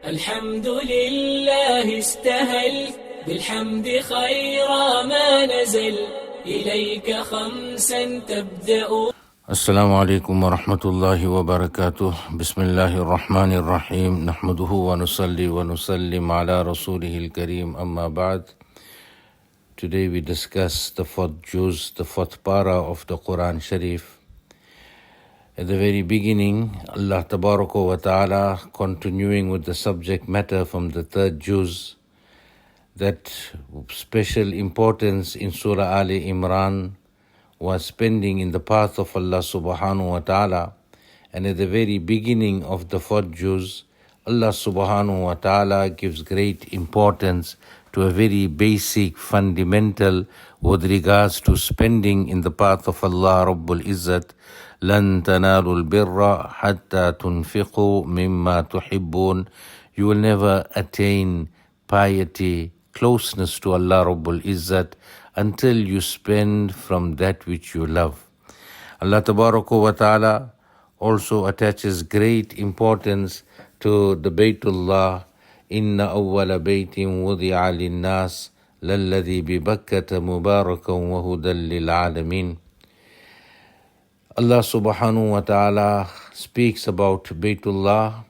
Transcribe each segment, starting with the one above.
الحمد لله استهل بالحمد خير ما نزل إليك خمسا تبدأ. السلام عليكم ورحمة الله وبركاته. بسم الله الرحمن الرحيم. نحمده ونصلي ونسلم على رسوله الكريم. أما بعد. Today we discuss the fourth juz, the fourth para of the Quran Sharif. At the very beginning, Allah Tabaraka wa Ta'ala, continuing with the subject matter from the third juz, that special importance in Surah Ali Imran was spending in the path of Allah Subhanahu wa Ta'ala. And at the very beginning of the fourth juz, Allah Subhanahu wa Ta'ala gives great importance to a very basic, fundamental with regards to spending in the path of Allah Rabbul Izzat. لَن تَنَالُوا الْبِرَّ حَتَّى تُنْفِقُوا مِمَّا تُحِبُّونَ. You will never attain piety, closeness to Allah Rabbul Izzat until you spend from that which you love. Allah Tabaraka wa Ta'ala also attaches great importance to the Baytullah. Inna awwala baytin wudi'a lin-nas lalladhi bi Bakkata mubarakan wa hudan lil-alamin. Allah subhanahu wa ta'ala speaks about Baytullah,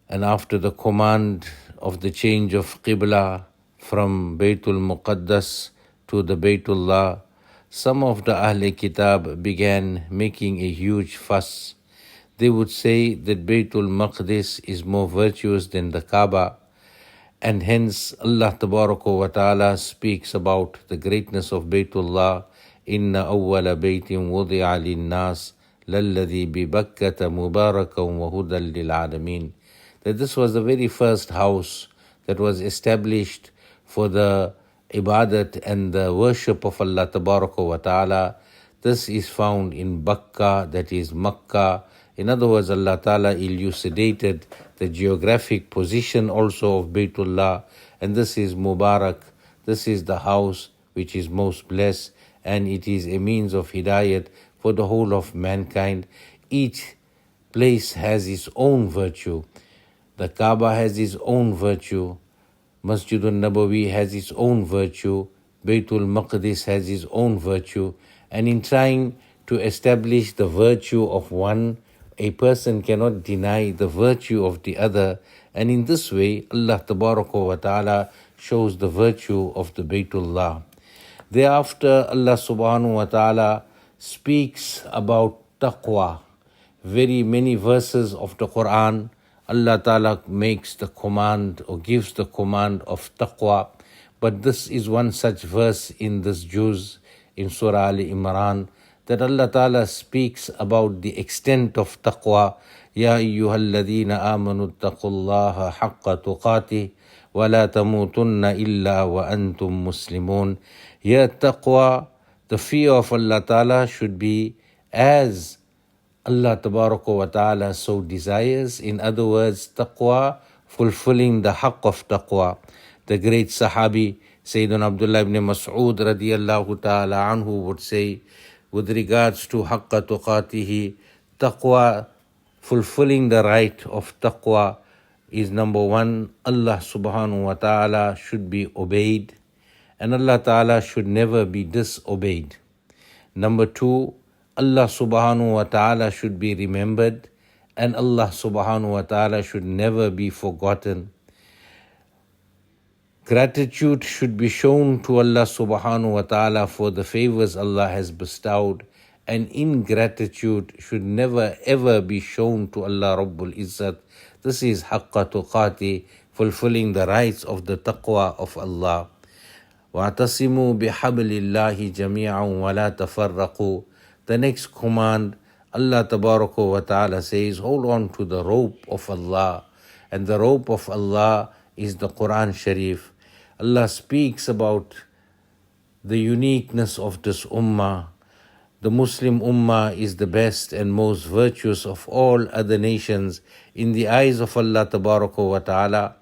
and after the command of the change of Qibla from Baytul Muqaddas to the Baytullah, some of the Ahl Kitab began making a huge fuss. They would say that Baytul Maqdis is more virtuous than the Kaaba, and hence Allah Tabaraka wa Ta'ala speaks about the greatness of Baytullah. Inna awwala baytin wudi'a lin-nas lalladhi bi Bakkata mubarakan wa hudan lil-alamin. That this was the very first house that was established for the ibadat and the worship of Allah Tabaraka wa Ta'ala. This is found in Bakka, that is Makkah. In other words, Allah Ta'ala elucidated the geographic position also of Baytullah, and this is Mubarak. This is the house which is most blessed, and it is a means of hidayat for the whole of mankind. Each place has its own virtue. The Kaaba has its own virtue. Masjidun Nabawi has its own virtue. Baytul Maqdis has its own virtue. And in trying to establish the virtue of one, a person cannot deny the virtue of the other. And in this way, Allah Tabaraka wa Ta'ala shows the virtue of the Baytullah. Thereafter, Allah Subhanahu wa Ta'ala speaks about taqwa. Very many verses of the Quran, Allah Ta'ala makes the command or gives the command of taqwa. But this is one such verse in this juz, in Surah Ali Imran, that Allah Ta'ala speaks about the extent of taqwa. Ya ayyuhalladhina amanu taqullaha haqqa tuqatih wa la tamutunna illa wa antum muslimun. Here taqwa, the fear of Allah Ta'ala, should be as Allah Tabaraka wa Ta'ala so desires. In other words, taqwa, fulfilling the haqq of taqwa. The great Sahabi Sayyidina Abdullah ibn Mas'ud radiyallahu ta'ala anhu would say, with regards to haqqa tuqatihi, taqwa, fulfilling the right of taqwa is number one, Allah subhanahu wa ta'ala should be obeyed, and Allah Ta'ala should never be disobeyed. Number two, Allah Subhanahu wa Ta'ala should be remembered, and Allah Subhanahu wa Ta'ala should never be forgotten. Gratitude should be shown to Allah Subhanahu wa Ta'ala for the favors Allah has bestowed, and ingratitude should never ever be shown to Allah Rabbul Izzat. This is haqqa tuqati, fulfilling the rights of the taqwa of Allah. وَاعْتَصِمُوا بِحَبْلِ اللَّهِ جَمِيعًا وَلَا تَفَرَّقُوا. The next command, Allah Tabaraka wa Ta'ala says, hold on to the rope of Allah. And the rope of Allah is the Quran Sharif. Allah speaks about the uniqueness of this ummah. The Muslim ummah is the best and most virtuous of all other nations in the eyes of Allah Tabaraka wa Ta'ala.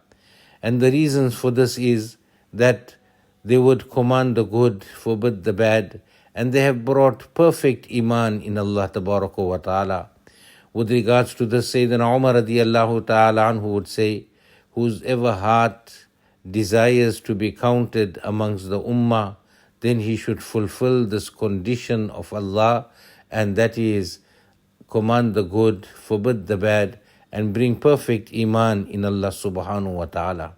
And the reasons for this is that they would command the good, forbid the bad, and they have brought perfect iman in Allah Tabaraka wa Ta'ala. With regards to this, Sayyidina Umar radiyallahu ta'ala anhu would say, whosever heart desires to be counted amongst the ummah, then he should fulfill this condition of Allah, and that is command the good, forbid the bad, and bring perfect iman in Allah subhanahu wa ta'ala.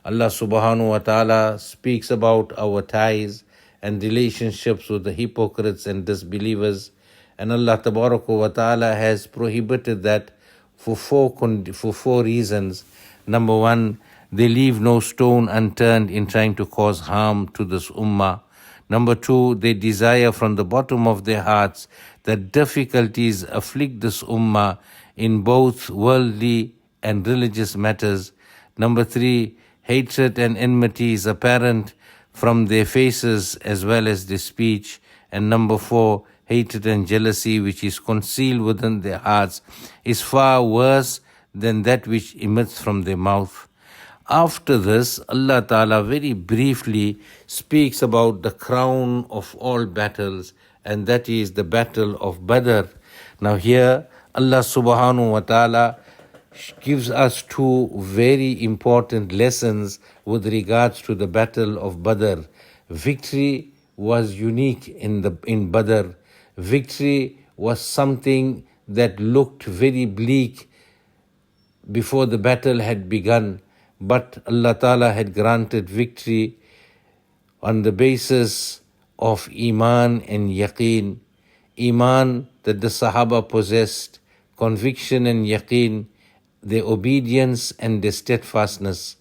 Allah subhanahu wa ta'ala speaks about our ties and relationships with the hypocrites and disbelievers, and Allah tabaraka wa ta'ala has prohibited that for four reasons. Number one, they leave no stone unturned in trying to cause harm to this ummah. Number two, they desire from the bottom of their hearts that difficulties afflict this ummah in both worldly and religious matters. Number three, hatred and enmity is apparent from their faces as well as their speech. And number four, hatred and jealousy, which is concealed within their hearts, is far worse than that which emits from their mouth. After this, Allah Ta'ala very briefly speaks about the crown of all battles, and that is the battle of Badr. Now here, Allah Subhanahu wa Ta'ala gives us two very important lessons with regards to the battle of Badr. Victory was unique in Badr. Victory was something that looked very bleak before the battle had begun, but Allah Ta'ala had granted victory on the basis of Iman and Yaqeen. Iman that the Sahaba possessed, conviction and Yaqeen, their obedience and their steadfastness.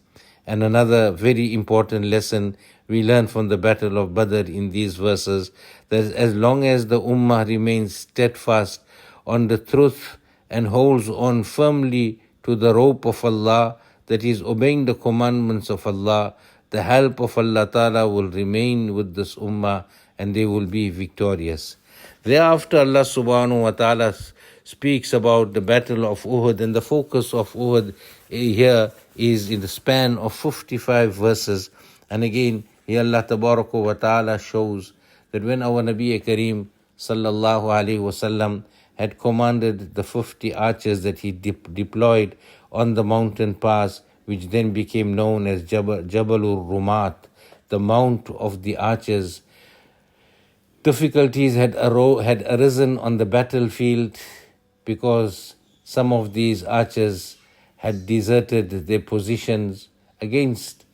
And another very important lesson we learn from the Battle of Badr in these verses, that as long as the Ummah remains steadfast on the truth and holds on firmly to the rope of Allah, that is obeying the commandments of Allah, the help of Allah Ta'ala will remain with this Ummah and they will be victorious. Thereafter Allah Subhanahu wa Ta'ala speaks about the Battle of Uhud, and the focus of Uhud here is in the span of 55 verses. And again, here Allah Tabaraka wa Ta'ala shows that when our Nabi Kareem Sallallahu Alaihi Wasallam had commanded the 50 archers that he deployed on the mountain pass, which then became known as Jabalur Rumat, the Mount of the Archers, difficulties had arisen on the battlefield because some of these archers had deserted their positions against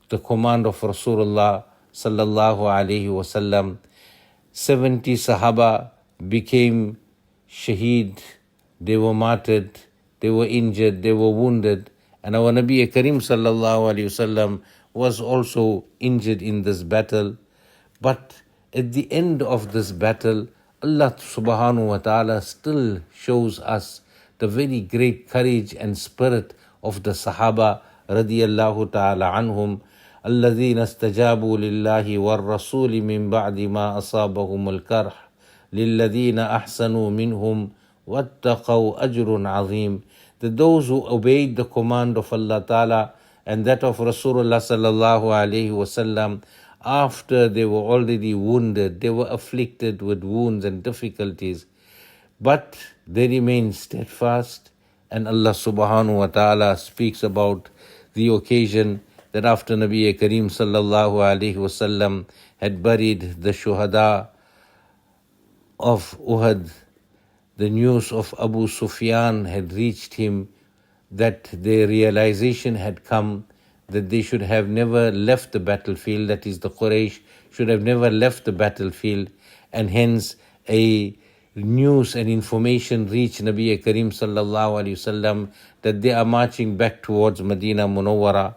the command of Rasulullah sallallahu alaihi wasallam. 70 Sahaba became shaheed, they were martyred, they were injured, they were wounded, and our Nabi Kareem sallallahu alaihi wasallam was also injured in this battle. But at the end of this battle, Allah subhanahu wa ta'ala still shows us the very great courage and spirit of the Sahaba radiyallahu ta'ala anhum, الذين استجابوا لله والرسول من بعد ما أصابهم الكرح للذين أحسنوا منهم واتقوا أجر عظيم. That those who obeyed the command of Allah Ta'ala and that of Rasulullah sallallahu alaihi wasallam, after they were already wounded, they were afflicted with wounds and difficulties, but they remained steadfast. And Allah subhanahu wa ta'ala speaks about the occasion that after Nabi Kareem sallallahu alaihi wasallam had buried the shuhada of Uhud, the news of Abu Sufyan had reached him, that their realization had come that they should have never left the battlefield, that is the Quraysh should have never left the battlefield, and hence a news and information reached Nabi Kareem sallallahu alaihi wasallam that they are marching back towards Medina Munawwara.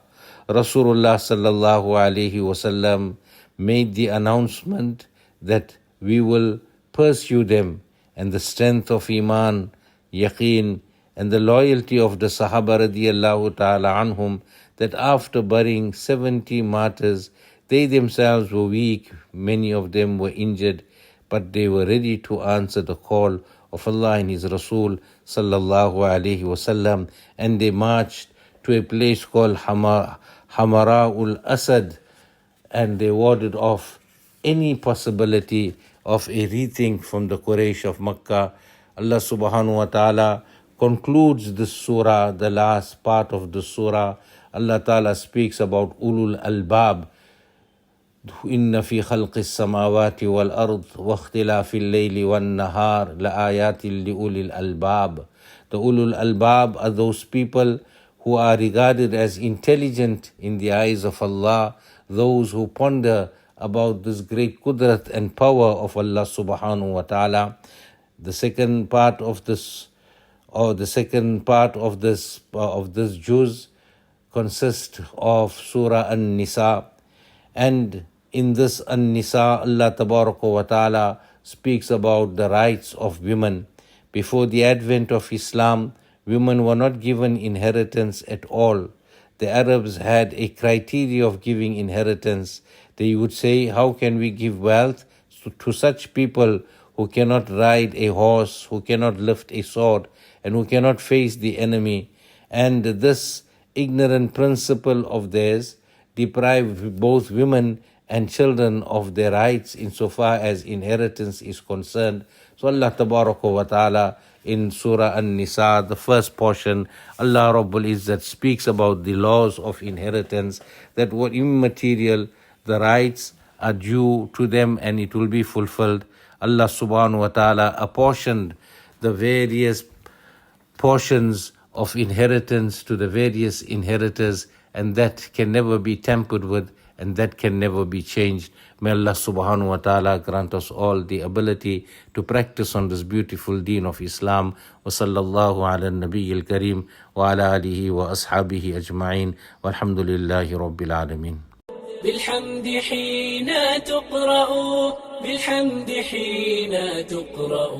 Rasulullah sallallahu alaihi wasallam made the announcement that we will pursue them, and the strength of Iman, Yaqeen, and the loyalty of the Sahaba radiyallahu ta'ala anhum, that after burying 70 martyrs, they themselves were weak, many of them were injured, but they were ready to answer the call of Allah and His Rasul sallallahu alaihi wasallam, and they marched to a place called Hamara'ul Asad, and they warded off any possibility of a rethink from the Quraysh of Makkah. Allah subhanahu wa ta'ala concludes this surah, the last part of the surah, Allah Ta'ala speaks about ulul albab. إن في خلق السماوات والأرض واختلاف الليل والنهار لآيات لأولي الألباب. The ulul albab are those people who are regarded as intelligent in the eyes of Allah, those who ponder about this great qudrat and power of Allah subhanahu wa ta'ala. The second part of this, juz consists of Surah An-Nisa, and in this An-Nisa, Allah Tabaraka wa Ta'ala speaks about the rights of women. Before the advent of Islam, women were not given inheritance at all. The Arabs had a criteria of giving inheritance. They would say, how can we give wealth to such people who cannot ride a horse, who cannot lift a sword, and who cannot face the enemy? And this ignorant principle of theirs deprived both women and children of their rights insofar as inheritance is concerned. So Allah Tabaraka wa Ta'ala in Surah An-Nisa, the first portion, Allah Rabbul Izzat speaks about the laws of inheritance, that what immaterial, the rights are due to them and it will be fulfilled. Allah Subhanahu wa Ta'ala apportioned the various portions of inheritance to the various inheritors, and that can never be tampered with, and that can never be changed. May Allah subhanahu wa ta'ala grant us all the ability to practice on this beautiful deen of Islam. Wa sallallahu ala nabiyyil kareem wa ala alihi wa ashabihi ajma'in walhamdulillahi rabbil alameen. بالحمد حين تقرأ بالحمد حين تقرأ